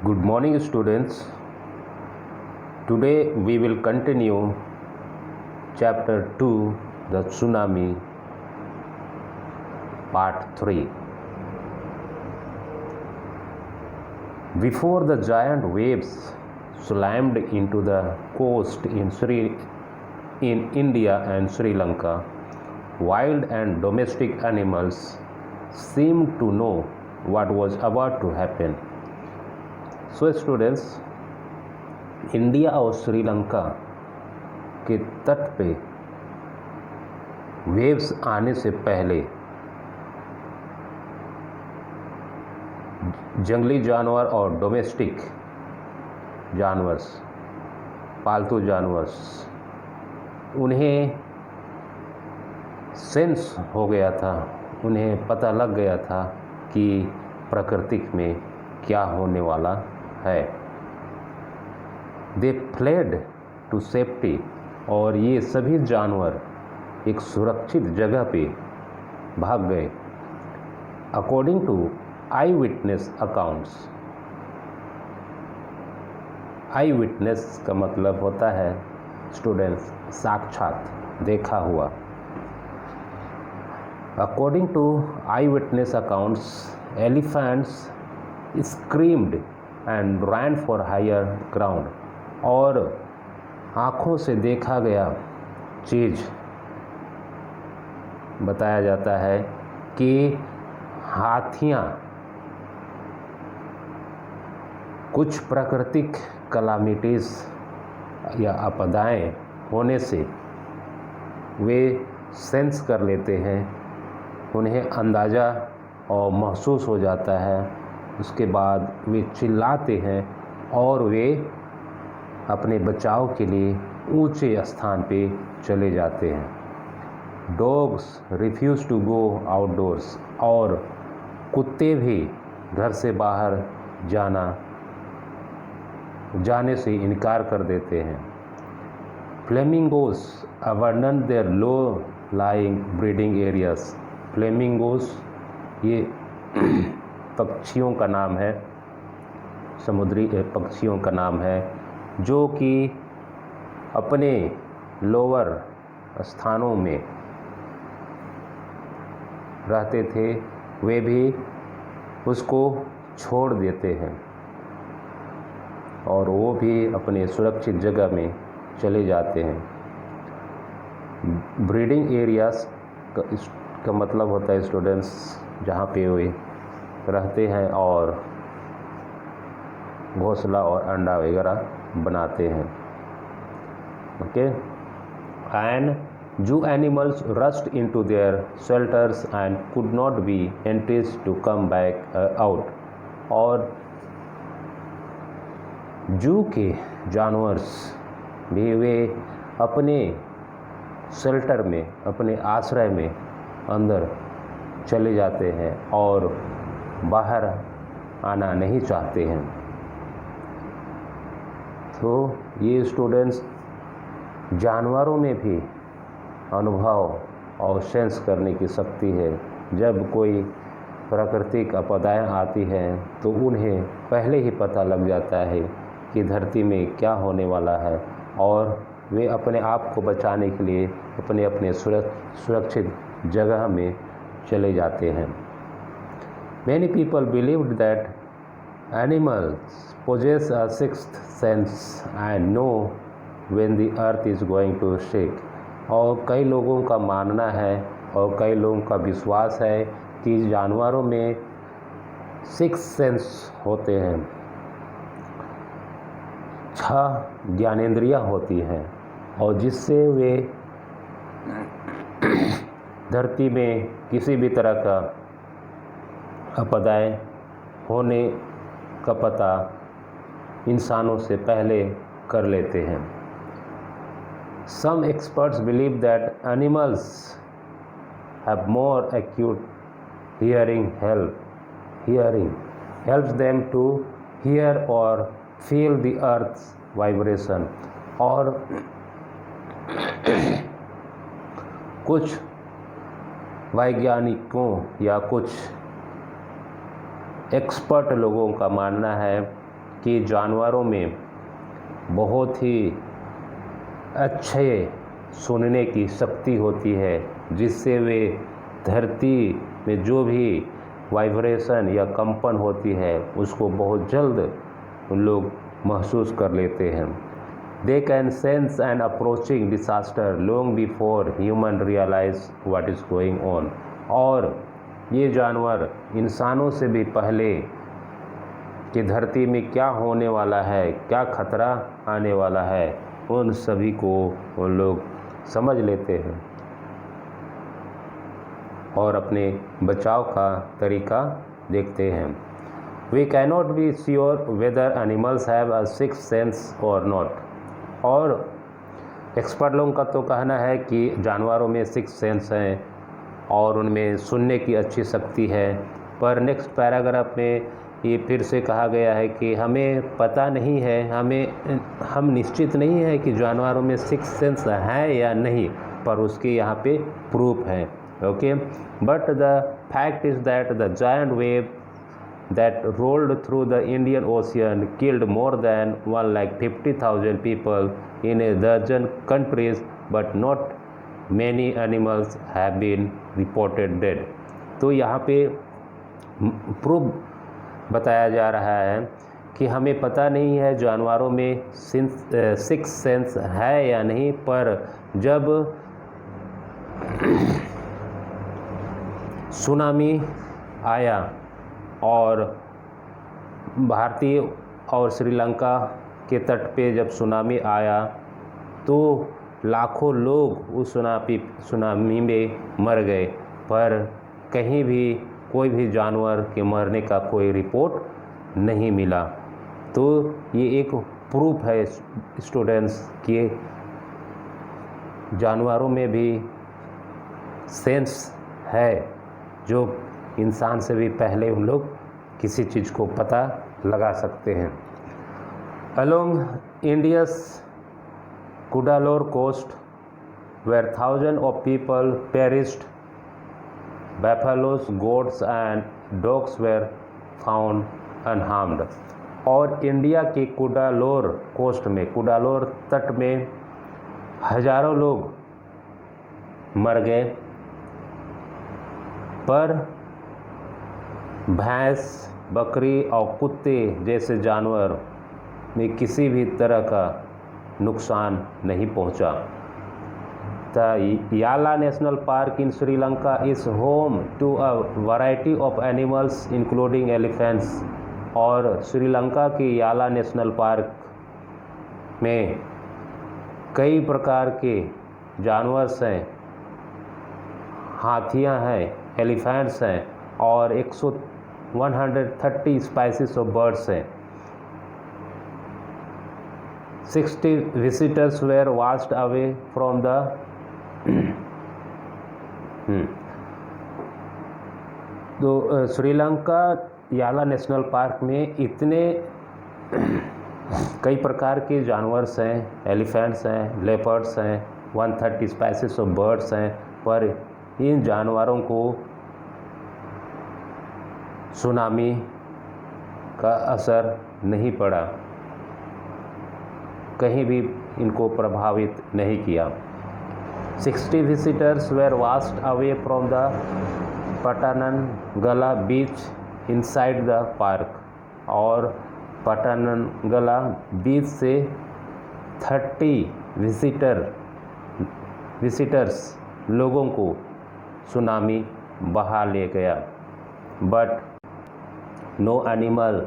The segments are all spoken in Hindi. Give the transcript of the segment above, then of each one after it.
Good morning, students. Today we will continue chapter 2, the tsunami, part 3. Before the giant waves slammed into the coast in India and Sri Lanka, wild and domestic animals seemed to know what was about to happen. So students, India और श्रीलंका के तट पे वेव्स आने से पहले जंगली जानवर और डोमेस्टिक जानवर्स, पालतू जानवर्स, उन्हें सेंस हो गया था, उन्हें पता लग गया था कि प्रकृति में क्या होने वाला है। दे फ्लेड टू सेफ्टी, और ये सभी जानवर एक सुरक्षित जगह पे भाग गए। According to eye witness accounts, eye witness का मतलब होता है स्टूडेंट्स साक्षात, देखा हुआ। According to eye witness accounts, elephants screamed and ran for higher ground, और आँखों से देखा गया चीज़ बताया जाता है कि हाथियाँ कुछ प्राकृतिक कलामिटीज़ या आपदाएं होने से वे सेंस कर लेते हैं, उन्हें अंदाज़ा और महसूस हो जाता है। उसके बाद वे चिल्लाते हैं और वे अपने बचाव के लिए ऊंचे स्थान पे चले जाते हैं। Dogs refuse to go outdoors, और कुत्ते भी घर से बाहर जाने से इनकार कर देते हैं। Flamingos abandon their low lying breeding areas. Flamingos ये पक्षियों का नाम है, समुद्री पक्षियों का नाम है, जो कि अपने लोअर स्थानों में रहते थे, वे भी उसको छोड़ देते हैं और वो भी अपने सुरक्षित जगह में चले जाते हैं। ब्रीडिंग एरियाज का मतलब होता है स्टूडेंट्स जहाँ पे वे रहते हैं और घोंसला और अंडा वगैरह बनाते हैं। Okay, and zoo animals rushed into their shelters and could not be enticed to come back out, और जू के जानवर्स भी वे अपने शेल्टर में, अपने आश्रय में अंदर चले जाते हैं और बाहर आना नहीं चाहते हैं। तो ये स्टूडेंट्स, जानवरों में भी अनुभव और सेंस करने की शक्ति है। जब कोई प्राकृतिक आपदाएं आती हैं तो उन्हें पहले ही पता लग जाता है कि धरती में क्या होने वाला है, और वे अपने आप को बचाने के लिए अपने अपने सुरक्षित जगह में चले जाते हैं। Many people believed that animals possess a sixth sense and know when the earth is going to shake. और कई लोगों का मानना है और कई लोगों का विश्वास है कि जानवरों में सिक्स सेंस होते हैं, 6 ज्ञानेंद्रियाँ होती हैं, और जिससे वे धरती में किसी भी तरह का आपदाएं होने का पता इंसानों से पहले कर लेते हैं। Some experts believe that animals have more acute hearing helps them to hear or feel the earth's vibration, और कुछ वैज्ञानिकों या कुछ एक्सपर्ट लोगों का मानना है कि जानवरों में बहुत ही अच्छे सुनने की शक्ति होती है, जिससे वे धरती में जो भी वाइब्रेशन या कंपन होती है उसको बहुत जल्द उन लोग महसूस कर लेते हैं। They can sense an approaching disaster long before human realize what is going on. और ये जानवर इंसानों से भी पहले कि धरती में क्या होने वाला है, क्या खतरा आने वाला है, उन सभी को वो लोग समझ लेते हैं और अपने बचाव का तरीका देखते हैं। We cannot be sure whether animals have a sixth sense or not. और एक्सपर्ट लोगों का तो कहना है कि जानवरों में सिक्स्थ सेंस है और उनमें सुनने की अच्छी शक्ति है, पर नेक्स्ट पैराग्राफ में ये फिर से कहा गया है कि हमें पता नहीं है, हम निश्चित नहीं है कि जानवरों में सिक्स्थ सेंस है या नहीं, पर उसके यहाँ पे प्रूफ है। Okay, but the fact is that the giant wave that rolled through the Indian Ocean killed more than 150,000 people in a dozen countries, but not many animals have been reported dead। तो यहाँ पे प्रूफ बताया जा रहा है कि हमें पता नहीं है जानवरों में सिक्स सेंस है या नहीं, पर जब सुनामी आया और भारतीय और श्रीलंका के तट पे जब सुनामी आया तो लाखों लोग उस सुनामी में मर गए, पर कहीं भी कोई भी जानवर के मरने का कोई रिपोर्ट नहीं मिला। तो ये एक प्रूफ है स्टूडेंट्स कि जानवरों में भी सेंस है, जो इंसान से भी पहले उन लोग किसी चीज़ को पता लगा सकते हैं। Along India's Cuddalore coast where thousand of people perished, buffaloes, goats and dogs were found unharmed। और इंडिया के कुडालोर कोस्ट में, कुडालोर तट में हजारों लोग मर गए, पर भैंस, बकरी और कुत्ते जैसे जानवर में किसी भी तरह का नुकसान नहीं पहुंचा। The Yala national park in Sri Lanka is home to a variety of animals including elephants. और श्रीलंका के याला नेशनल पार्क में कई प्रकार के जानवर हैं, हाथियां हैं, एलिफेंट्स हैं और 130 स्पाइसीज ऑफ बर्ड्स हैं। 60 visitors were washed away from the तो श्रीलंका याला नेशनल पार्क में इतने कई प्रकार के जानवर हैं, एलिफेंट्स हैं, लेपर्ड्स हैं, 130 स्पाइसीज ऑफ बर्ड्स हैं, पर इन जानवरों को सुनामी का असर नहीं पड़ा, कहीं भी इनको प्रभावित नहीं किया। 60 visitors were washed away from the Patanangala beach inside the park. और पटाननगला बीच से 30 विजिटर्स लोगों को सुनामी बहा ले गया, but no animal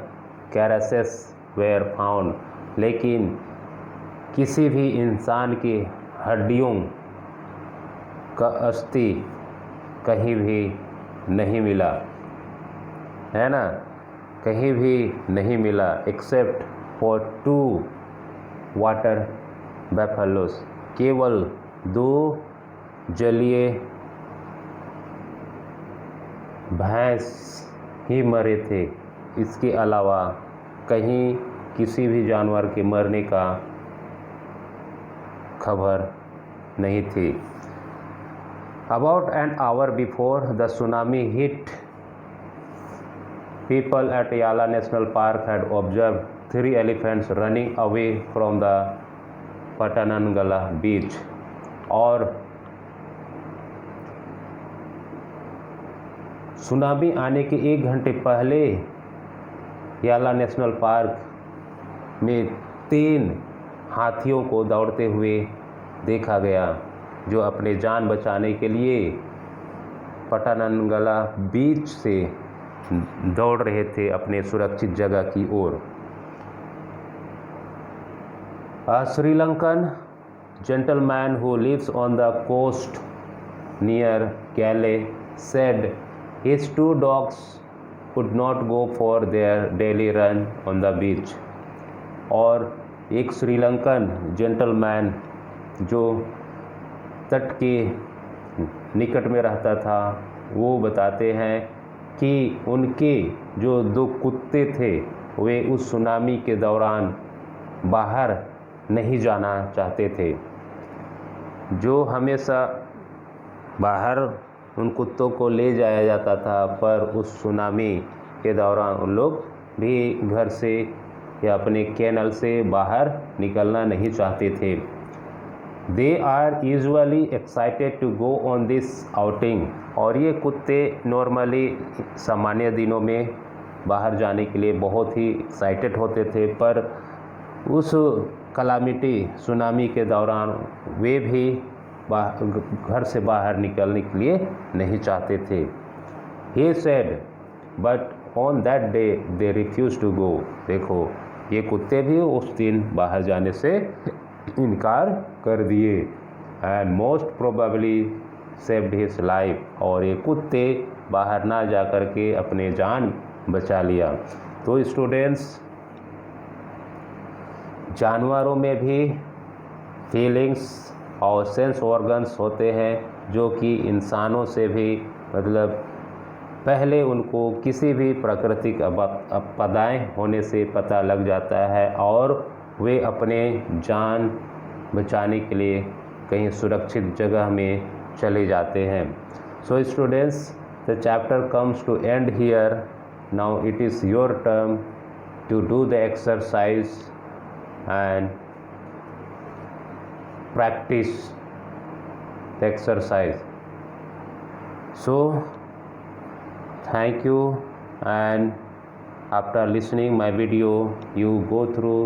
carcasses were found. लेकिन किसी भी इंसान की हड्डियों का अस्थि कहीं भी नहीं मिला, है ना, कहीं भी नहीं मिला, एक्सेप्ट फॉर 2 वाटर बैफलोस। केवल 2 जलीय भैंस ही मरे थे, इसके अलावा कहीं किसी भी जानवर के मरने का खबर नहीं थी। About an hour before the tsunami hit people at Yala National Park had observed 3 elephants running away from the Patanangala beach. और सुनामी आने के 1 घंटे पहले याला नेशनल पार्क में 3 हाथियों को दौड़ते हुए देखा गया, जो अपने जान बचाने के लिए पटानंगला बीच से दौड़ रहे थे अपने सुरक्षित जगह की ओर। A Sri Lankan gentleman who lives on the coast near Calais said his 2 dogs could not go for their daily run on the beach. और एक श्रीलंकन जेंटलमैन जो तट के निकट में रहता था, वो बताते हैं कि उनके जो 2 कुत्ते थे वे उस सुनामी के दौरान बाहर नहीं जाना चाहते थे। जो हमेशा बाहर उन कुत्तों को ले जाया जाता था, पर उस सुनामी के दौरान उन लोग भी घर से या अपने कैनल से बाहर निकलना नहीं चाहते थे। They are usually excited to go on this outing. और ये कुत्ते नॉर्मली सामान्य दिनों में बाहर जाने के लिए बहुत ही एक्साइटेड होते थे, पर उस कलामिटी सुनामी के दौरान वे भी घर से बाहर निकलने के लिए नहीं चाहते थे। He said, but on that day they refused to go. देखो, ये कुत्ते भी उस दिन बाहर जाने से इनकार कर दिए। And most probably saved his life. और ये कुत्ते बाहर ना जा कर के अपने जान बचा लिया। तो स्टूडेंट्स, जानवरों में भी फीलिंग्स और सेंस ऑर्गन्स होते हैं, जो कि इंसानों से भी मतलब पहले उनको किसी भी प्राकृतिक आपदाएं होने से पता लग जाता है और वे अपने जान बचाने के लिए कहीं सुरक्षित जगह में चले जाते हैं। So students, the chapter comes to end here. Now it is your turn to do the exercise and practice the exercise. So thank you, and after listening my video you go through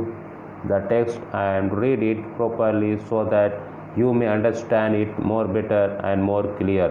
the text and read it properly so that you may understand it more better and more clear.